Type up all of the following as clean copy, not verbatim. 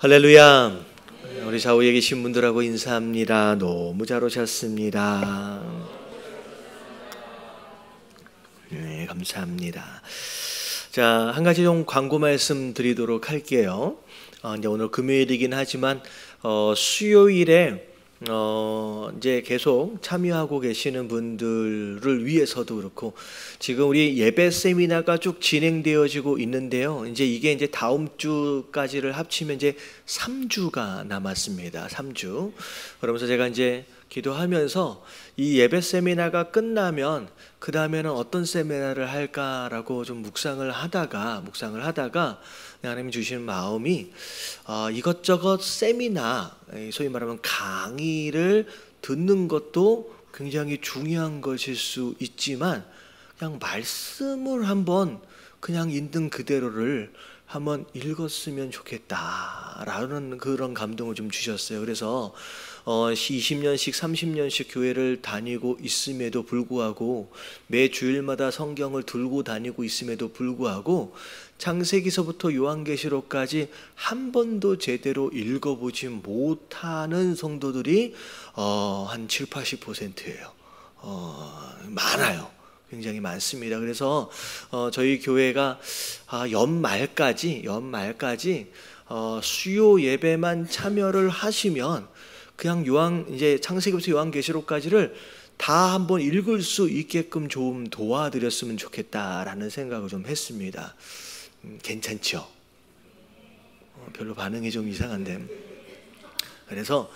할렐루야. 우리 좌우에 계신 분들하고 인사합니다. 너무 잘 오셨습니다. 네, 감사합니다. 자, 한 가지 좀 광고 말씀 드리도록 할게요. 이제 오늘 금요일이긴 하지만 수요일에 이제 계속 참여하고 계시는 분들을 위해서도 그렇고, 지금 우리 예배 세미나가 쭉 진행되어지고 있는데요. 이제 다음 주까지를 합치면 이제 3주가 남았습니다. 3주. 그러면서 제가 이제 기도하면서 이 예배 세미나가 끝나면 그 다음에는 어떤 세미나를 할까라고 좀 묵상을 하다가 하나님이 주시는 마음이 이것저것 세미나, 소위 말하면 강의를 듣는 것도 굉장히 중요한 것일 수 있지만, 그냥 말씀을 한번 그냥 있는 그대로를 한번 읽었으면 좋겠다라는 그런 감동을 좀 주셨어요. 그래서 20년씩 30년씩 교회를 다니고 있음에도 불구하고, 매 주일마다 성경을 들고 다니고 있음에도 불구하고 창세기서부터 요한계시록까지 한 번도 제대로 읽어보지 못하는 성도들이 한 7, 80%예요. 많아요. 굉장히 많습니다. 그래서 저희 교회가 연말까지 수요 예배만 참여를 하시면 그냥 이제 창세기부터 요한계시록까지를 다 한번 읽을 수 있게끔 좀 도와드렸으면 좋겠다라는 생각을 좀 했습니다. 괜찮죠? 별로 반응이 좀 이상한데. 그래서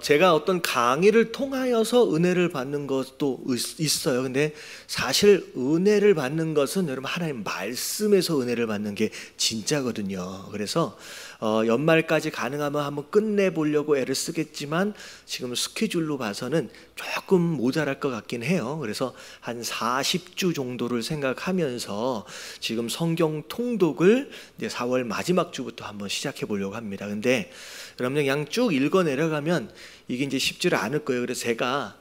제가 어떤 강의를 통하여서 은혜를 받는 것도 있어요. 근데 사실 은혜를 받는 것은 여러분 하나님 말씀에서 은혜를 받는 게 진짜거든요. 그래서 연말까지 가능하면 한번 끝내보려고 애를 쓰겠지만 지금 스케줄로 봐서는 조금 모자랄 것 같긴 해요. 그래서 한 40주 정도를 생각하면서 지금 성경 통독을 이제 4월 마지막 주부터 한번 시작해 보려고 합니다. 근데 여러분 그냥 쭉 읽어 내려가면 이게 이제 쉽지를 않을 거예요. 그래서 제가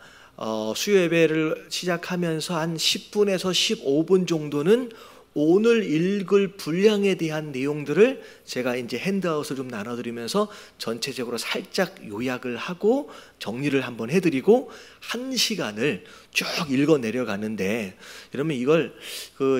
수요 예배를 시작하면서 한 10분에서 15분 정도는 오늘 읽을 분량에 대한 내용들을 제가 이제 핸드아웃을 좀 나눠드리면서 전체적으로 살짝 요약을 하고 정리를 한번 해드리고 1시간을 쭉 읽어 내려가는데, 여러분 이걸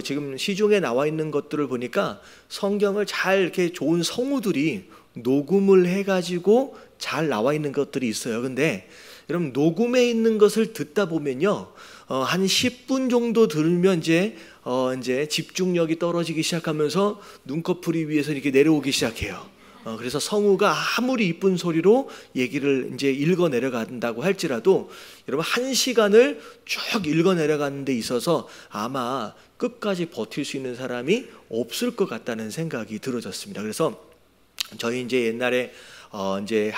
지금 시중에 나와 있는 것들을 보니까 성경을 잘 이렇게 좋은 성우들이 녹음을 해가지고 잘 나와 있는 것들이 있어요. 근데 여러분 녹음에 있는 것을 듣다 보면요, 한 10분 정도 들으면 이제 집중력이 떨어지기 시작하면서 눈꺼풀이 위에서 이렇게 내려오기 시작해요. 그래서 성우가 아무리 이쁜 소리로 얘기를 이제 읽어 내려간다고 할지라도 여러분 1시간을 쭉 읽어 내려가는 데 있어서 아마 끝까지 버틸 수 있는 사람이 없을 것 같다는 생각이 들어졌습니다. 그래서 저희 이제 옛날에 이제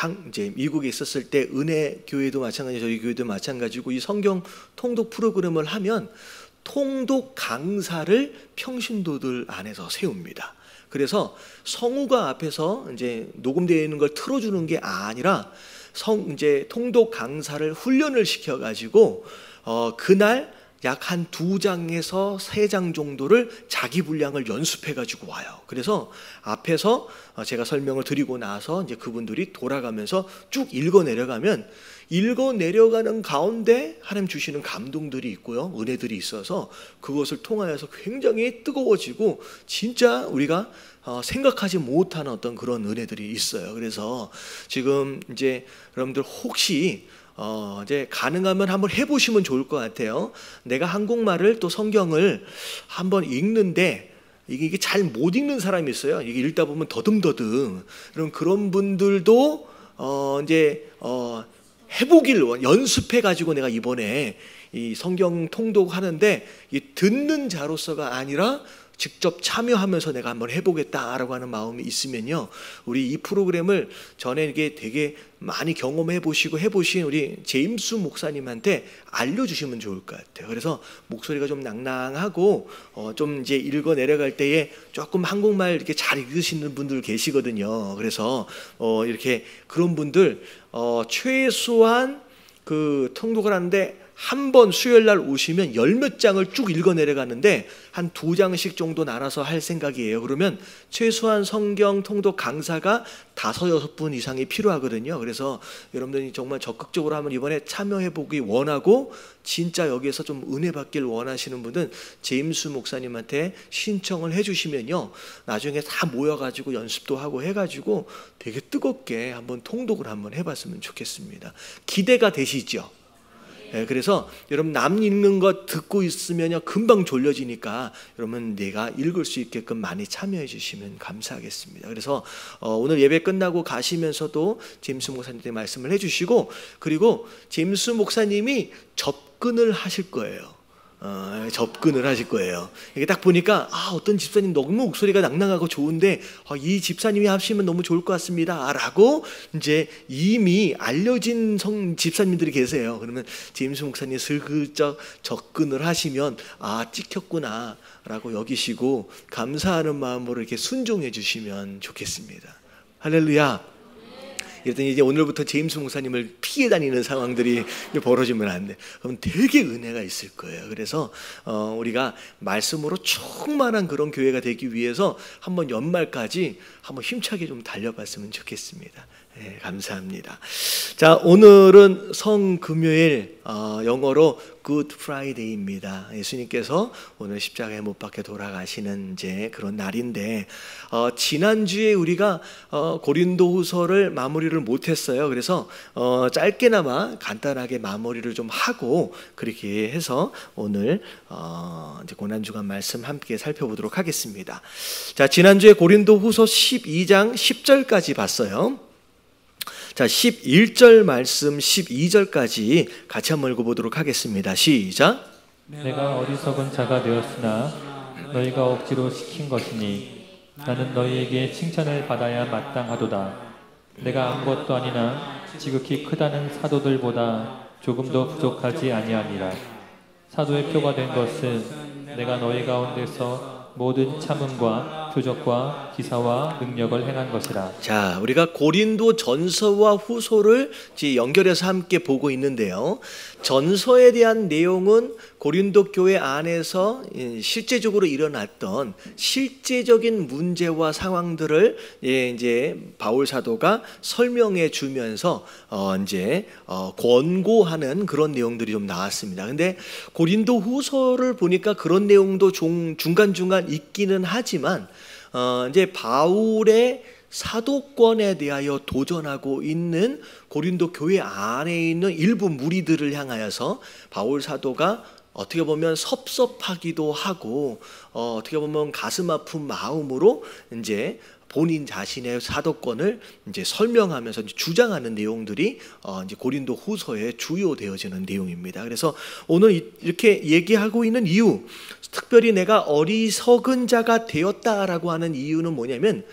미국에 있었을 때 은혜 교회도 마찬가지, 저희 교회도 마찬가지고, 이 성경 통독 프로그램을 하면 통독 강사를 평신도들 안에서 세웁니다. 그래서 성우가 앞에서 이제 녹음되어 있는 걸 틀어주는 게 아니라 이제 통독 강사를 훈련을 시켜가지고 그날 약 한 2장에서 3장 정도를 자기 분량을 연습해가지고 와요. 그래서 앞에서 제가 설명을 드리고 나서 이제 그분들이 돌아가면서 쭉 읽어 내려가는 가운데 하나님 주시는 감동들이 있고요, 은혜들이 있어서 그것을 통하여서 굉장히 뜨거워지고 진짜 우리가 생각하지 못하는 어떤 그런 은혜들이 있어요. 그래서 지금 이제 여러분들 혹시 이제 가능하면 한번 해보시면 좋을 것 같아요. 내가 한국말을 또 성경을 한번 읽는데 이게 잘 못 읽는 사람이 있어요. 이게 읽다 보면 더듬더듬. 그런 분들도 이제 해보길 연습해가지고 내가 이번에 이 성경 통독하는데 이 듣는 자로서가 아니라 직접 참여하면서 내가 한번 해보겠다라고 하는 마음이 있으면요, 우리 이 프로그램을 전에 이게 되게 많이 경험해 보시고 해보신 우리 제임스 목사님한테 알려주시면 좋을 것 같아요. 그래서 목소리가 좀 낭낭하고 좀 이제 읽어 내려갈 때에 조금 한국말 이렇게 잘 읽으시는 분들 계시거든요. 그래서 이렇게 그런 분들 최소한 그 통독을 하는데 한 번 수요일 날 오시면 열 몇 장을 쭉 읽어 내려가는데 한 2장씩 정도 나눠서 할 생각이에요. 그러면 최소한 성경 통독 강사가 5-6분 이상이 필요하거든요. 그래서 여러분들이 정말 적극적으로 한번 이번에 참여해 보기 원하고 진짜 여기에서 좀 은혜 받길 원하시는 분은 제임스 목사님한테 신청을 해주시면요, 나중에 다 모여가지고 연습도 하고 해가지고 되게 뜨겁게 한번 통독을 한번 해봤으면 좋겠습니다. 기대가 되시죠? 네, 그래서 여러분 남 읽는 거 듣고 있으면요 금방 졸려지니까 여러분 내가 읽을 수 있게끔 많이 참여해 주시면 감사하겠습니다. 그래서 오늘 예배 끝나고 가시면서도 제임스 목사님께 말씀을 해주시고, 그리고 제임스 목사님이 접근을 하실 거예요. 접근을 하실 거예요. 이게 딱 보니까 어떤 집사님 너무 목소리가 낭낭하고 좋은데 이 집사님이 하시면 너무 좋을 것 같습니다 라고 이제 이미 알려진 집사님들이 계세요. 그러면 제임스 목사님 슬그쩍 접근을 하시면 찍혔구나 라고 여기시고 감사하는 마음으로 이렇게 순종해 주시면 좋겠습니다. 할렐루야. 이랬더니 이제 오늘부터 제임스 목사님을 피해 다니는 상황들이 벌어지면 안 돼. 그럼 되게 은혜가 있을 거예요. 그래서 우리가 말씀으로 충만한 그런 교회가 되기 위해서 한번 연말까지 한번 힘차게 좀 달려봤으면 좋겠습니다. 네, 감사합니다. 자, 오늘은 성금요일, 영어로 Good Friday입니다. 예수님께서 오늘 십자가에 못 박혀 돌아가시는 이제 그런 날인데, 지난주에 우리가 고린도후서를 마무리를 못했어요. 그래서 짧게나마 간단하게 마무리를 좀 하고 그렇게 해서 오늘 이제 고난주간 말씀 함께 살펴보도록 하겠습니다. 자, 지난주에 고린도후서 12장 10절까지 봤어요. 자, 11절 말씀 12절까지 같이 한번 읽어보도록 하겠습니다. 시작. 내가 어리석은 자가 되었으나 너희가 억지로 시킨 것이니 나는 너희에게 칭찬을 받아야 마땅하도다. 내가 아무것도 아니나 지극히 크다는 사도들보다 조금도 부족하지 아니하니라. 사도의 표가 된 것은 내가 너희 가운데서 모든 참음과 표적과 기사와 능력을 행한 것이라. 자, 우리가 고린도 전서와 후서를 연결해서 함께 보고 있는데요, 전서에 대한 내용은 고린도 교회 안에서 실제적으로 일어났던 실제적인 문제와 상황들을 이제 바울 사도가 설명해 주면서 이제 권고하는 그런 내용들이 좀 나왔습니다. 근데 고린도 후서를 보니까 그런 내용도 중간중간 있기는 하지만 이제 바울의 사도권에 대하여 도전하고 있는 고린도 교회 안에 있는 일부 무리들을 향하여서 바울 사도가 어떻게 보면 섭섭하기도 하고 어떻게 보면 가슴 아픈 마음으로 이제 본인 자신의 사도권을 이제 설명하면서 주장하는 내용들이 이제 고린도 후서에 주요되어지는 내용입니다. 그래서 오늘 이렇게 얘기하고 있는 이유, 특별히 내가 어리석은 자가 되었다라고 하는 이유는 뭐냐면,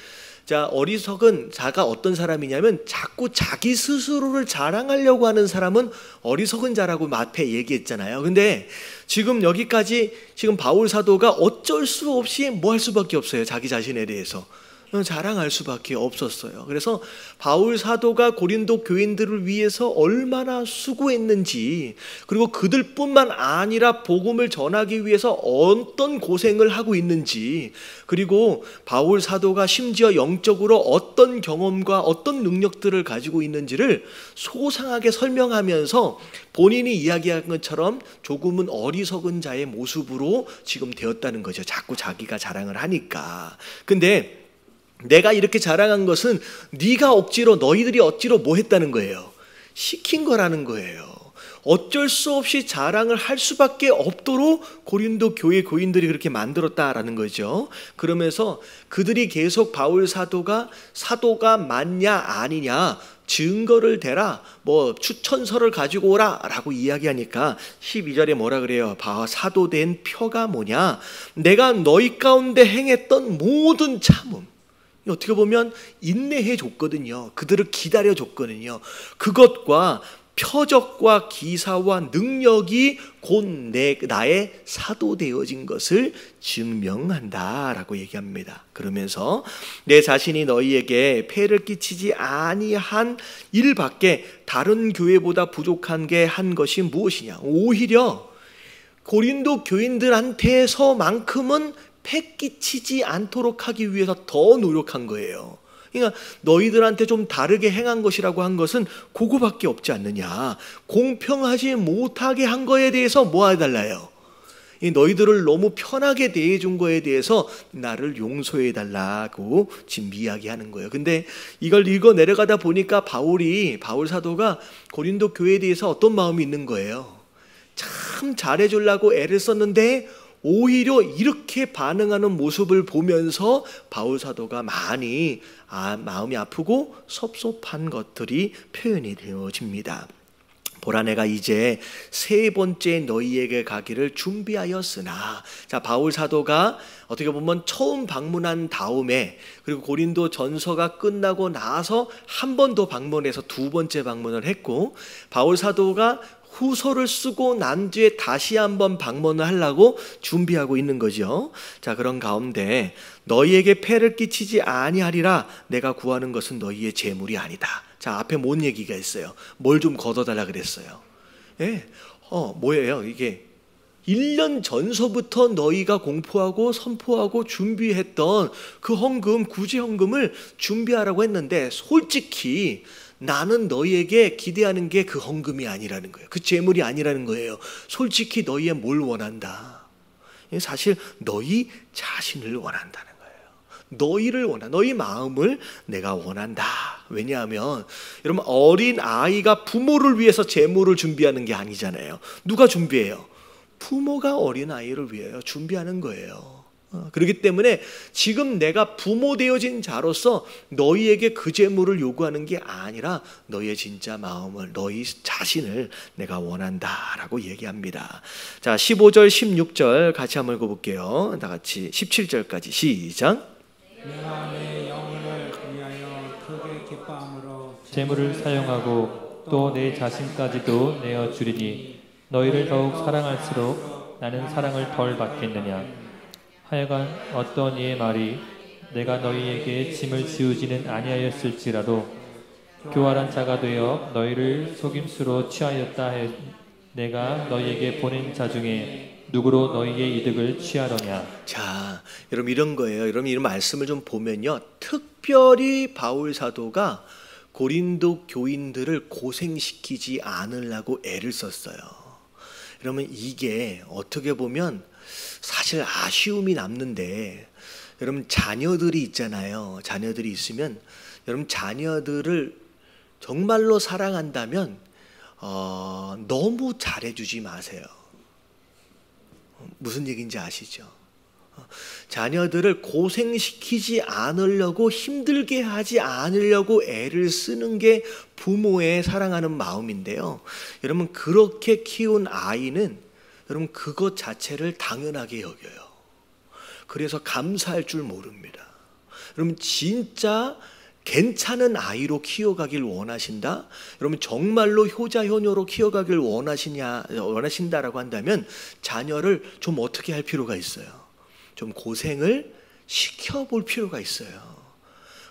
자, 어리석은 자가 어떤 사람이냐면 자꾸 자기 스스로를 자랑하려고 하는 사람은 어리석은 자라고 앞에 얘기했잖아요. 근데 지금 여기까지 지금 바울 사도가 어쩔 수 없이 뭐 할 수밖에 없어요. 자기 자신에 대해서 자랑할 수밖에 없었어요. 그래서 바울 사도가 고린도 교인들을 위해서 얼마나 수고했는지, 그리고 그들뿐만 아니라 복음을 전하기 위해서 어떤 고생을 하고 있는지, 그리고 바울 사도가 심지어 영적으로 어떤 경험과 어떤 능력들을 가지고 있는지를 소상하게 설명하면서 본인이 이야기한 것처럼 조금은 어리석은 자의 모습으로 지금 되었다는 거죠. 자꾸 자기가 자랑을 하니까. 근데 내가 이렇게 자랑한 것은 네가 억지로, 너희들이 억지로 뭐 했다는 거예요? 시킨 거라는 거예요. 어쩔 수 없이 자랑을 할 수밖에 없도록 고린도 교회 교인들이 그렇게 만들었다라는 거죠. 그러면서 그들이 계속 바울 사도가 맞냐 아니냐 증거를 대라, 뭐 추천서를 가지고 오라 라고 이야기하니까 12절에 뭐라 그래요? 사도된 표가 뭐냐? 내가 너희 가운데 행했던 모든 참음, 어떻게 보면 인내해 줬거든요. 그들을 기다려 줬거든요. 그것과 표적과 기사와 능력이 곧 나의 사도 되어진 것을 증명한다라고 얘기합니다. 그러면서 내 자신이 너희에게 폐를 끼치지 아니한 일밖에 다른 교회보다 부족한 게 한 것이 무엇이냐? 오히려 고린도 교인들한테서만큼은 폐 끼치지 않도록 하기 위해서 더 노력한 거예요. 그러니까 너희들한테 좀 다르게 행한 것이라고 한 것은 그거밖에 없지 않느냐. 공평하지 못하게 한 거에 대해서 뭐 해달라요? 너희들을 너무 편하게 대해준 거에 대해서 나를 용서해달라고 지금 이야기하는 거예요. 근데 이걸 읽어 내려가다 보니까 바울 사도가 고린도 교회에 대해서 어떤 마음이 있는 거예요. 참 잘해주려고 애를 썼는데 오히려 이렇게 반응하는 모습을 보면서 바울 사도가 많이 마음이 아프고 섭섭한 것들이 표현이 되어집니다. 보라, 내가 이제 세 번째 너희에게 가기를 준비하였으나. 자, 바울 사도가 어떻게 보면 처음 방문한 다음에, 그리고 고린도 전서가 끝나고 나서 한 번 더 방문해서 두 번째 방문을 했고, 바울 사도가 후서를 쓰고 난 뒤에 다시 한번 방문을 하려고 준비하고 있는 거죠. 자, 그런 가운데 너희에게 폐를 끼치지 아니하리라. 내가 구하는 것은 너희의 재물이 아니다. 자, 앞에 뭔 얘기가 있어요? 뭘 좀 걷어달라 그랬어요? 예, 뭐예요? 이게 1년 전서부터 너희가 공포하고 선포하고 준비했던 그 헌금, 구제 헌금을 준비하라고 했는데, 솔직히 나는 너희에게 기대하는 게 그 헌금이 아니라는 거예요. 그 재물이 아니라는 거예요. 솔직히 너희의 뭘 원한다? 사실 너희 자신을 원한다는 거예요. 너희를 너희 마음을 내가 원한다. 왜냐하면 여러분, 어린 아이가 부모를 위해서 재물을 준비하는 게 아니잖아요. 누가 준비해요? 부모가 어린 아이를 위하여 준비하는 거예요. 그렇기 때문에 지금 내가 부모 되어진 자로서 너희에게 그 재물을 요구하는 게 아니라 너희의 진짜 마음을, 너희 자신을 내가 원한다라고 얘기합니다. 자, 15절 16절 같이 한번 읽어볼게요. 다 같이 17절까지 시작. 내가 내 영혼을 위하여 크게 기뻐함으로 재물을 사용하고 또 내 자신까지도 내어 주리니 너희를 더욱 사랑할수록 나는 사랑을 덜 받겠느냐. 하여간 어떤 이의 말이 내가 너희에게 짐을 지우지는 아니하였을지라도 교활한 자가 되어 너희를 속임수로 취하였다 해 내가 너희에게 보낸 자 중에 누구로 너희의 이득을 취하더냐. 자, 여러분 이런 거예요. 여러분 이런 말씀을 좀 보면요, 특별히 바울 사도가 고린도 교인들을 고생시키지 않으려고 애를 썼어요. 여러분 이게 어떻게 보면 사실 아쉬움이 남는데, 여러분 자녀들이 있잖아요. 자녀들이 있으면 여러분 자녀들을 정말로 사랑한다면 너무 잘해주지 마세요. 무슨 얘기인지 아시죠? 자녀들을 고생시키지 않으려고, 힘들게 하지 않으려고 애를 쓰는 게 부모의 사랑하는 마음인데요. 여러분 그렇게 키운 아이는 여러분 그것 자체를 당연하게 여겨요. 그래서 감사할 줄 모릅니다. 여러분 진짜 괜찮은 아이로 키워가길 원하신다? 여러분 정말로 효자 효녀로 키워가길 원하신다라고 한다면 자녀를 좀 어떻게 할 필요가 있어요? 좀 고생을 시켜볼 필요가 있어요.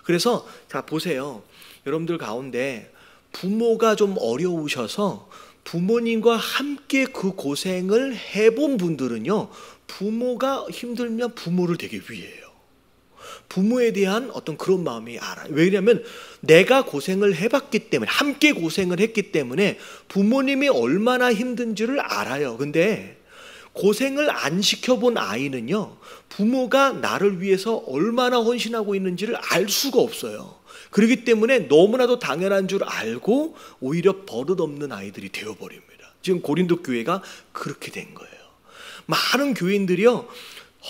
그래서 자 보세요. 여러분들 가운데 부모가 좀 어려우셔서 부모님과 함께 그 고생을 해본 분들은요, 부모가 힘들면 부모를 되게 위해요. 부모에 대한 어떤 그런 마음이 알아요. 왜냐하면 내가 고생을 해봤기 때문에, 함께 고생을 했기 때문에 부모님이 얼마나 힘든지를 알아요. 근데 고생을 안 시켜본 아이는요, 부모가 나를 위해서 얼마나 헌신하고 있는지를 알 수가 없어요. 그렇기 때문에 너무나도 당연한 줄 알고 오히려 버릇없는 아이들이 되어버립니다. 지금 고린도 교회가 그렇게 된 거예요. 많은 교인들이요,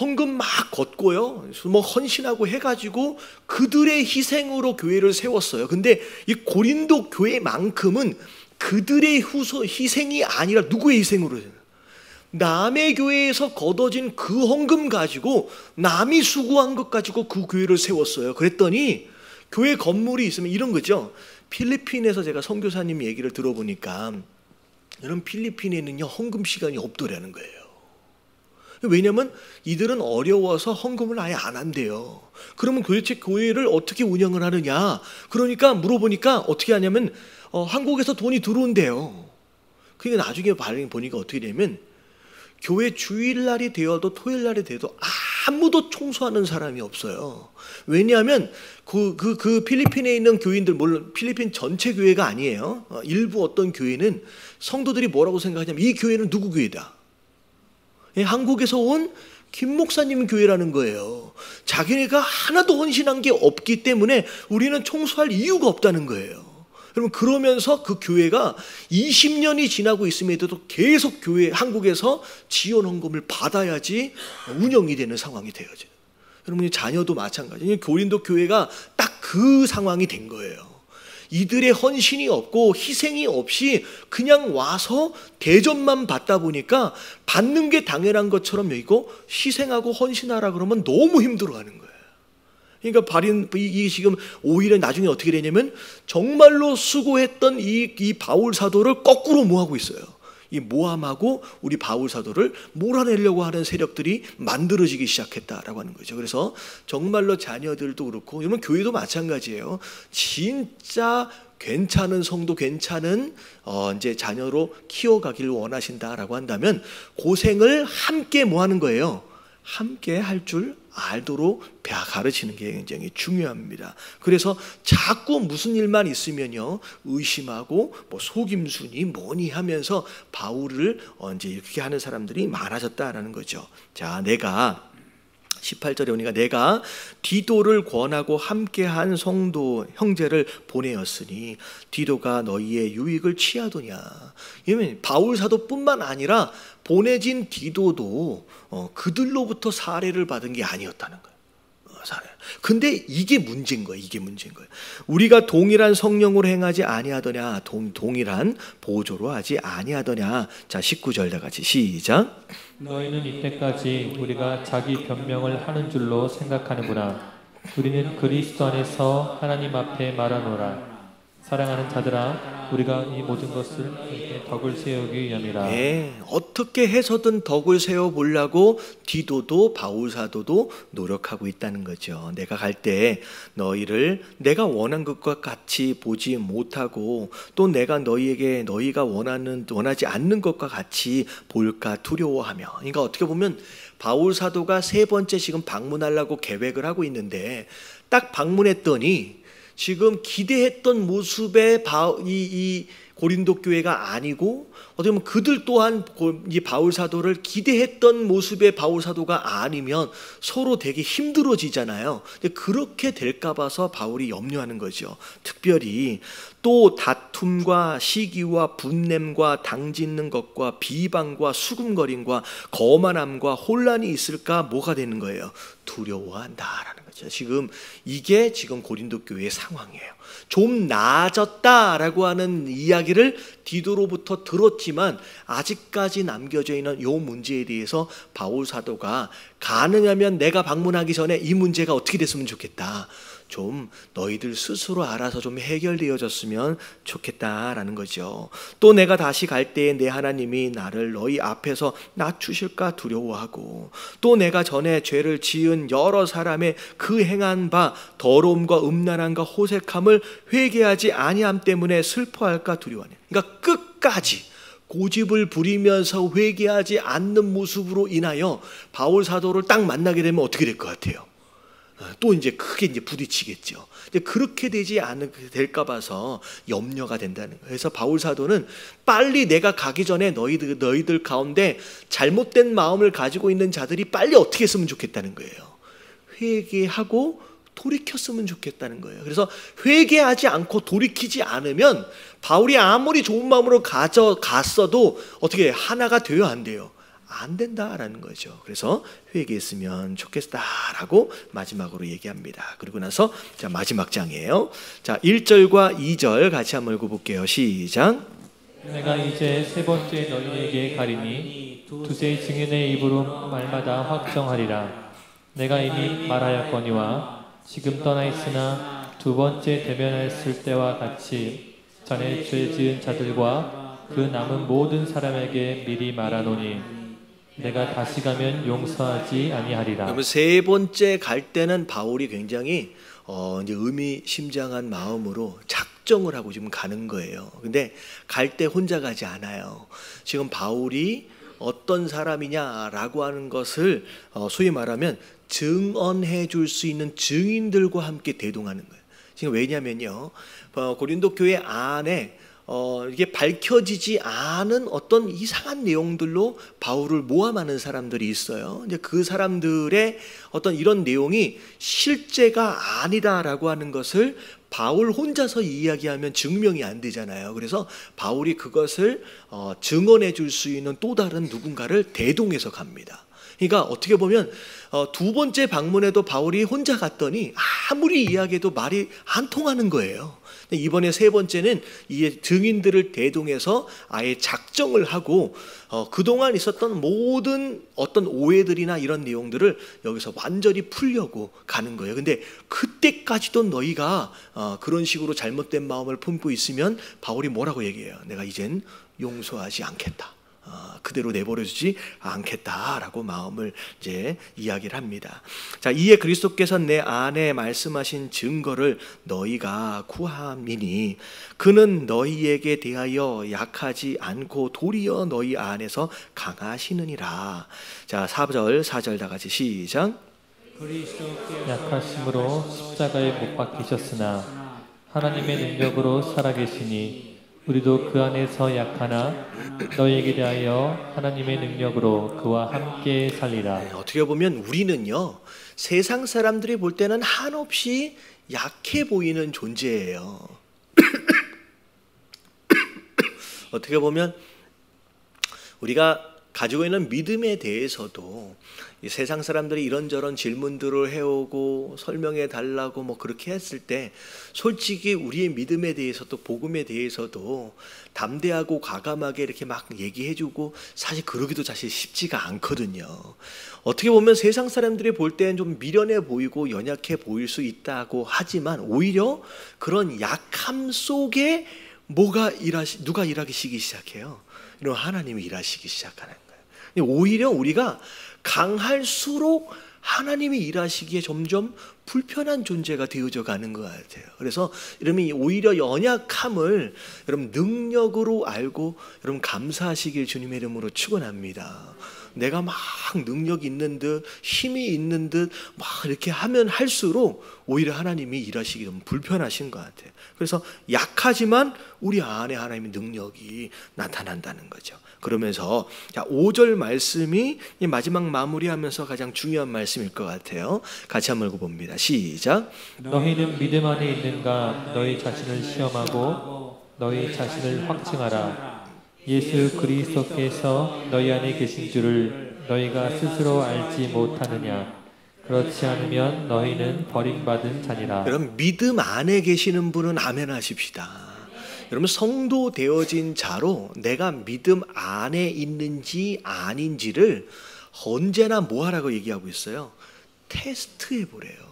헌금 막 걷고요, 뭐 헌신하고 해가지고 그들의 희생으로 교회를 세웠어요. 근데 이 고린도 교회만큼은 그들의 희생이 아니라 누구의 희생으로 해요? 남의 교회에서 걷어진 그 헌금 가지고, 남이 수고한 것 가지고 그 교회를 세웠어요. 그랬더니 교회 건물이 있으면 이런 거죠. 필리핀에서 제가 선교사님 얘기를 들어보니까 여러분 필리핀에는요 헌금 시간이 없더라는 거예요. 왜냐하면 이들은 어려워서 헌금을 아예 안 한대요. 그러면 도대체 교회를 어떻게 운영을 하느냐? 그러니까 물어보니까 어떻게 하냐면 한국에서 돈이 들어온대요. 그러니까 나중에 보니까 어떻게 되냐면 교회 주일날이 되어도 토요일날이 되어도 아무도 청소하는 사람이 없어요. 왜냐하면 그 필리핀에 있는 교인들, 물론 필리핀 전체 교회가 아니에요. 일부 어떤 교회는 성도들이 뭐라고 생각하냐면 이 교회는 누구 교회다? 한국에서 온 김 목사님 교회라는 거예요. 자기네가 하나도 헌신한 게 없기 때문에 우리는 청소할 이유가 없다는 거예요. 여러분, 그러면서 그 교회가 20년이 지나고 있음에도 계속 한국에서 지원 헌금을 받아야지 운영이 되는 상황이 되어져요. 여러분이 자녀도 마찬가지예요. 고린도 교회가 딱 그 상황이 된 거예요. 이들의 헌신이 없고 희생이 없이 그냥 와서 대접만 받다 보니까 받는 게 당연한 것처럼 여기고 희생하고 헌신하라 그러면 너무 힘들어하는 거예요. 그러니까 이게 지금 오히려 나중에 어떻게 되냐면 정말로 수고했던 이 바울 사도를 거꾸로 뭐하고 있어요. 이 모함하고 우리 바울 사도를 몰아내려고 하는 세력들이 만들어지기 시작했다라고 하는 거죠. 그래서 정말로 자녀들도 그렇고, 여러분 교회도 마찬가지예요. 진짜 괜찮은 성도, 괜찮은 이제 자녀로 키워가기를 원하신다라고 한다면 고생을 함께 뭐 하는 거예요? 함께 할 줄 알도록 가르치는 게 굉장히 중요합니다. 그래서 자꾸 무슨 일만 있으면요 의심하고 뭐 속임수니 뭐니 하면서 바울을 이제 이렇게 하는 사람들이 많아졌다라는 거죠. 자, 내가 18절에 오니까 내가 디도를 권하고 함께한 성도 형제를 보내었으니 디도가 너희의 유익을 취하도냐. 이러면 바울 사도뿐만 아니라 보내진 디도도 그들로부터 사례를 받은 게 아니었다는 거예요. 근데 이게 문제인 거예요. 이게 문제인 거예요. 우리가 동일한 성령으로 행하지 아니하더냐, 동일한 보조로 하지 아니하더냐. 자, 19절 다 같이 시작. 너희는 이때까지 우리가 자기 변명을 하는 줄로 생각하는구나. 우리는 그리스도 안에서 하나님 앞에 말하노라. 사랑하는 자들아, 우리가 이 모든 것을 덕을 세우기 위함이라. 네, 어떻게 해서든 덕을 세워보려고 디도도 바울 사도도 노력하고 있다는 거죠. 내가 갈 때 너희를 내가 원한 것과 같이 보지 못하고 또 내가 너희가 원하지 않는 것과 같이 볼까 두려워하며. 그러니까 어떻게 보면 바울 사도가 3번째 지금 방문하려고 계획을 하고 있는데 딱 방문했더니 지금 기대했던 모습의 이 고린도 교회가 아니고 어떻게 보면 그들 또한 이 바울 사도를 기대했던 모습의 바울 사도가 아니면 서로 되게 힘들어지잖아요. 근데 그렇게 될까 봐서 바울이 염려하는 거죠. 특별히 또 다툼과 시기와 분냄과 당짓는 것과 비방과 수금거림과 거만함과 혼란이 있을까 뭐가 되는 거예요? 두려워한다라는 거죠. 지금 이게 지금 고린도 교회의 상황이에요. 좀 나아졌다라고 하는 이야기를 디도로부터 들었지만 아직까지 남겨져 있는 이 문제에 대해서 바울 사도가 가능하면 내가 방문하기 전에 이 문제가 어떻게 됐으면 좋겠다. 좀 너희들 스스로 알아서 좀 해결되어졌으면 좋겠다라는 거죠. 또 내가 다시 갈 때에 내 하나님이 나를 너희 앞에서 낮추실까 두려워하고 또 내가 전에 죄를 지은 여러 사람의 그 행한 바 더러움과 음란함과 호색함을 회개하지 아니함 때문에 슬퍼할까 두려워하네. 그러니까 끝까지 고집을 부리면서 회개하지 않는 모습으로 인하여 바울 사도를 딱 만나게 되면 어떻게 될 것 같아요? 또 이제 크게 부딪히겠죠. 그렇게 되지 될까 봐서 염려가 된다는 거예요. 그래서 바울 사도는 빨리 내가 가기 전에 너희들 가운데 잘못된 마음을 가지고 있는 자들이 빨리 어떻게 했으면 좋겠다는 거예요. 회개하고 돌이켰으면 좋겠다는 거예요. 그래서 회개하지 않고 돌이키지 않으면 바울이 아무리 좋은 마음으로 갔어도 어떻게 하나가 돼요, 안 돼요? 안 된다라는 거죠. 그래서 회개했으면 좋겠다라고 마지막으로 얘기합니다. 그리고 나서 자, 마지막 장이에요. 자, 1절과 2절 같이 한번 읽어볼게요. 시작. 내가 이제 3번째 너희에게 가리니 두세 증인의 입으로 말마다 확정하리라. 내가 이미 말하였거니와 지금 떠나 있으나 두 번째 대면했을 때와 같이 전에 죄 지은 자들과 그 남은 모든 사람에게 미리 말하노니 내가 다시 가면 용서하지 아니하리라. 그러면 세 번째 갈 때는 바울이 굉장히 이제 의미심장한 마음으로 작정을 하고 지금 가는 거예요. 근데 갈 때 혼자 가지 않아요. 지금 바울이 어떤 사람이냐라고 하는 것을 소위 말하면 증언해 줄 수 있는 증인들과 함께 대동하는 거예요. 지금 왜냐면요, 고린도 교회 안에 이게 밝혀지지 않은 어떤 이상한 내용들로 바울을 모함하는 사람들이 있어요. 이제 그 사람들의 어떤 이런 내용이 실제가 아니다라고 하는 것을 바울 혼자서 이야기하면 증명이 안 되잖아요. 그래서 바울이 그것을 증언해 줄 수 있는 또 다른 누군가를 대동해서 갑니다. 그러니까 어떻게 보면 두 번째 방문에도 바울이 혼자 갔더니 아무리 이야기해도 말이 안 통하는 거예요. 이번에 세 번째는 이 증인들을 대동해서 아예 작정을 하고 그동안 있었던 모든 어떤 오해들이나 이런 내용들을 여기서 완전히 풀려고 가는 거예요. 근데 그때까지도 너희가 그런 식으로 잘못된 마음을 품고 있으면 바울이 뭐라고 얘기해요? 내가 이젠 용서하지 않겠다. 그대로 내버려주지 않겠다라고 마음을 이제 이야기를 합니다. 자, 이에 그리스도께서 내 안에 말씀하신 증거를 너희가 구함이니 그는 너희에게 대하여 약하지 않고 도리어 너희 안에서 강하시느니라. 자, 4절 다 같이 시작. 약하심으로 십자가에 못 박히셨으나 하나님의 능력으로 살아계시니 우리도 그 안에서 약하나 너희에게 대하여 하나님의 능력으로 그와 함께 살리라. 어떻게 보면 우리는요, 세상 사람들이 볼 때는 한없이 약해 보이는 존재예요. 어떻게 보면 우리가 가지고 있는 믿음에 대해서도 이 세상 사람들이 이런저런 질문들을 해오고 설명해 달라고 뭐 그렇게 했을 때 솔직히 우리의 믿음에 대해서도 복음에 대해서도 담대하고 과감하게 이렇게 막 얘기해주고 사실 그러기도 사실 쉽지가 않거든요. 어떻게 보면 세상 사람들이 볼 때는 좀 미련해 보이고 연약해 보일 수 있다고 하지만 오히려 그런 약함 속에 누가 일하시기 시작해요? 이런 하나님이 일하시기 시작하는 거예요. 오히려 우리가 강할수록 하나님이 일하시기에 점점 불편한 존재가 되어져 가는 것 같아요. 그래서 여러분 오히려 연약함을 여러분 능력으로 알고 여러분 감사하시길 주님의 이름으로 축원합니다. 내가 막 능력 있는 듯 힘이 있는 듯 막 이렇게 하면 할수록 오히려 하나님이 일하시기 좀 불편하신 것 같아요. 그래서 약하지만 우리 안에 하나님의 능력이 나타난다는 거죠. 그러면서 5절 말씀이 마지막 마무리하면서 가장 중요한 말씀일 것 같아요. 같이 한번 읽어봅니다. 시작. 너희는 믿음 안에 있는가? 너희 자신을 시험하고 너희 자신을 확증하라. 예수 그리스도께서 너희 안에 계신 줄을 너희가 스스로 알지 못하느냐? 그렇지 않으면 너희는 버림받은 자니라. 여러분 믿음 안에 계시는 분은 아멘 하십시다. 여러분 성도 되어진 자로 내가 믿음 안에 있는지 아닌지를 언제나 뭐 하라고 얘기하고 있어요? 테스트해 보래요.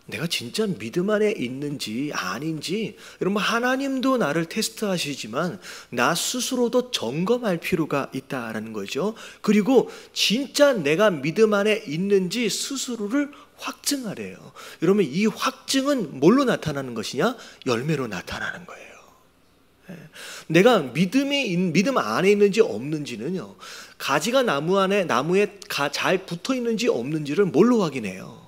내가 진짜 믿음 안에 있는지 아닌지 여러분 하나님도 나를 테스트하시지만 나 스스로도 점검할 필요가 있다라는 거죠. 그리고 진짜 내가 믿음 안에 있는지 스스로를 확증하래요. 여러분 이 확증은 뭘로 나타나는 것이냐? 열매로 나타나는 거예요. 내가 믿음 안에 있는지 없는지는요, 가지가 나무에 잘 붙어 있는지 없는지를 뭘로 확인해요?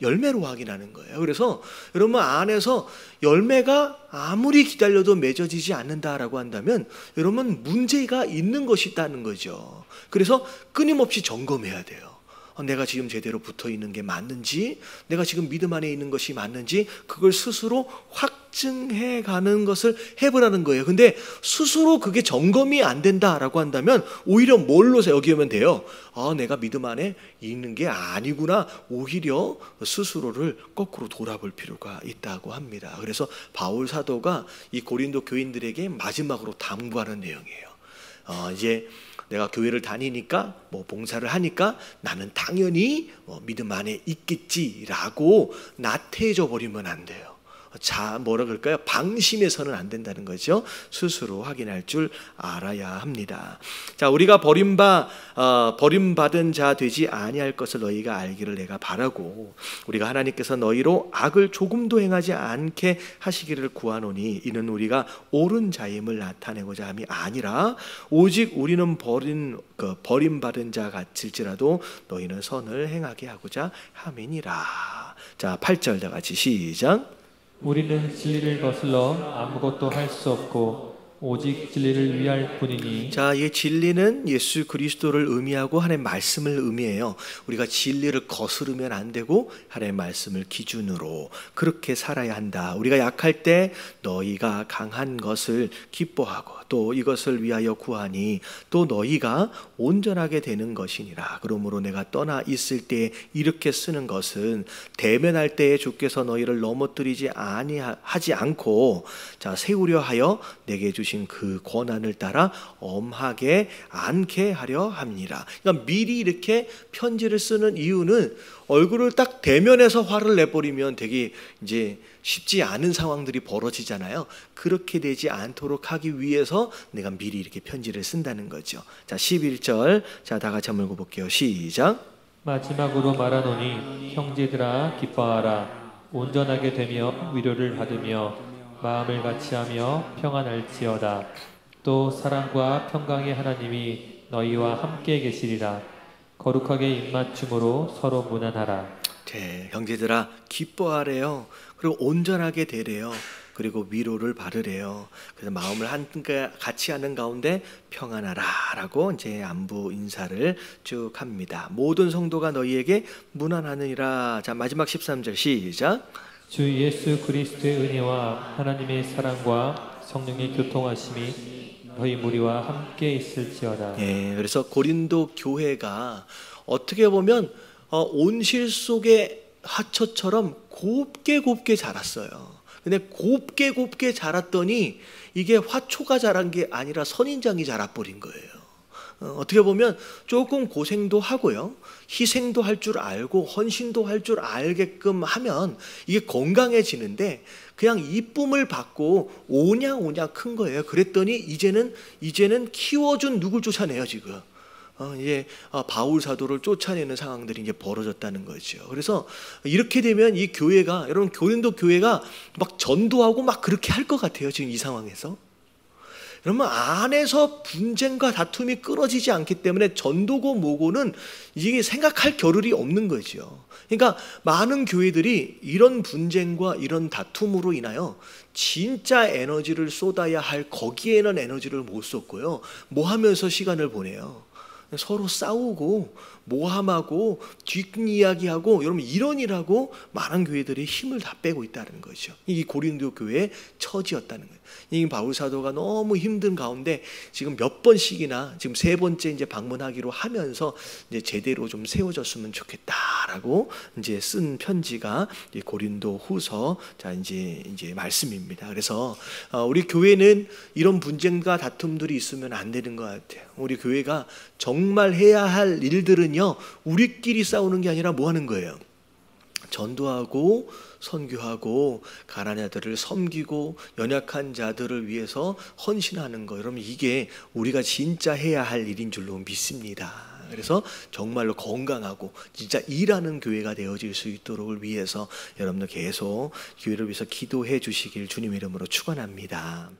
열매로 확인하는 거예요. 그래서 여러분 안에서 열매가 아무리 기다려도 맺어지지 않는다라고 한다면 여러분 문제가 있는 것이 있다는 거죠. 그래서 끊임없이 점검해야 돼요. 내가 지금 제대로 붙어 있는 게 맞는지, 내가 지금 믿음 안에 있는 것이 맞는지 그걸 스스로 확증해 가는 것을 해보라는 거예요. 근데 스스로 그게 점검이 안 된다라고 한다면 오히려 뭘로 여기면 돼요? 내가 믿음 안에 있는 게 아니구나. 오히려 스스로를 거꾸로 돌아볼 필요가 있다고 합니다. 그래서 바울 사도가 이 고린도 교인들에게 마지막으로 당부하는 내용이에요. 이제 내가 교회를 다니니까 봉사를 하니까 나는 당연히 믿음 안에 있겠지라고 나태해져 버리면 안 돼요. 자, 뭐라 그럴까요? 방심해서는 안 된다는 거죠. 스스로 확인할 줄 알아야 합니다. 자, 우리가 버림받은 자 되지 아니할 것을 너희가 알기를 내가 바라고, 우리가 하나님께서 너희로 악을 조금도 행하지 않게 하시기를 구하노니 이는 우리가 옳은 자임을 나타내고자 함이 아니라 오직 우리는 버림받은 자 같을지라도 너희는 선을 행하게 하고자 함이니라. 자, 8절 다 같이 시작. 우리는 진리를 거슬러 아무것도 할 수 없고 오직 진리를 위할 뿐이니. 자, 이 진리는 예수 그리스도를 의미하고 하나님의 말씀을 의미해요. 우리가 진리를 거스르면 안 되고 하나님의 말씀을 기준으로 그렇게 살아야 한다. 우리가 약할 때 너희가 강한 것을 기뻐하고 또 이것을 위하여 구하니 또 너희가 온전하게 되는 것이니라. 그러므로 내가 떠나 있을 때 이렇게 쓰는 것은 대면할 때에 주께서 너희를 넘어뜨리지 하지 않고 자, 세우려 하여 내게 주신 그 권한을 따라 엄하게 않게 하려 합니다. 그러니까 미리 이렇게 편지를 쓰는 이유는 얼굴을 딱 대면해서 화를 내버리면 되게 이제 쉽지 않은 상황들이 벌어지잖아요. 그렇게 되지 않도록 하기 위해서 내가 미리 이렇게 편지를 쓴다는 거죠. 자, 11절. 자, 다 같이 한번 읽어볼게요. 시작. 마지막으로 말하노니 형제들아 기뻐하라. 온전하게 되며 위로를 받으며 마음을 같이하며 평안할지어다. 또 사랑과 평강의 하나님이 너희와 함께 계시리라. 거룩하게 입맞춤으로 서로 무난하라. 네, 형제들아 기뻐하래요. 그리고 온전하게 되래요. 그리고 위로를 받으래요. 그래서 마음을 같이 하는 가운데 평안하라라고 이제 안부 인사를 쭉 합니다. 모든 성도가 너희에게 무난하느니라. 자, 마지막 13절 시작. 주 예수 그리스도의 은혜와 하나님의 사랑과 성령의 교통하심이 너희 무리와 함께 있을지어다. 예, 그래서 고린도 교회가 어떻게 보면 온실 속의 화초처럼 곱게 자랐어요. 근데 곱게 자랐더니 이게 화초가 자란 게 아니라 선인장이 자라버린 거예요. 어떻게 보면 조금 고생도 하고요, 희생도 할 줄 알고 헌신도 할 줄 알게끔 하면 이게 건강해지는데 그냥 이쁨을 받고 오냐 큰 거예요. 그랬더니 이제는 키워준 누굴 쫓아내요 지금. 이제 바울 사도를 쫓아내는 상황들이 이제 벌어졌다는 거죠. 그래서 이렇게 되면 이 교회가, 여러분 고린도 교회가 막 전도하고 막 그렇게 할 것 같아요 지금 이 상황에서. 그러면 안에서 분쟁과 다툼이 끊어지지 않기 때문에 전도고 뭐고는 이게 생각할 겨를이 없는 거죠. 그러니까 많은 교회들이 이런 분쟁과 이런 다툼으로 인하여 진짜 에너지를 쏟아야 할 거기에는 에너지를 못 쏟고요, 뭐 하면서 시간을 보내요? 서로 싸우고 모함하고 뒷이야기하고 여러분 이런 일하고 많은 교회들이 힘을 다 빼고 있다는 거죠. 이 고린도 교회의 처지였다는 거예요. 이 바울 사도가 너무 힘든 가운데 지금 몇 번씩이나 지금 3번째 이제 방문하기로 하면서 이제 제대로 좀 세워졌으면 좋겠다라고 이제 쓴 편지가 이 고린도 후서 자 이제 말씀입니다. 그래서 우리 교회는 이런 분쟁과 다툼들이 있으면 안 되는 것 같아요. 우리 교회가 정말 해야 할 일들은요, 우리끼리 싸우는 게 아니라 뭐 하는 거예요? 전도하고 선교하고 가난한 자들을 섬기고 연약한 자들을 위해서 헌신하는 거. 여러분 이게 우리가 진짜 해야 할 일인 줄로 믿습니다. 그래서 정말로 건강하고 진짜 일하는 교회가 되어질 수 있도록 위해서 여러분들 계속 교회를 위해서 기도해 주시길 주님의 이름으로 축원합니다.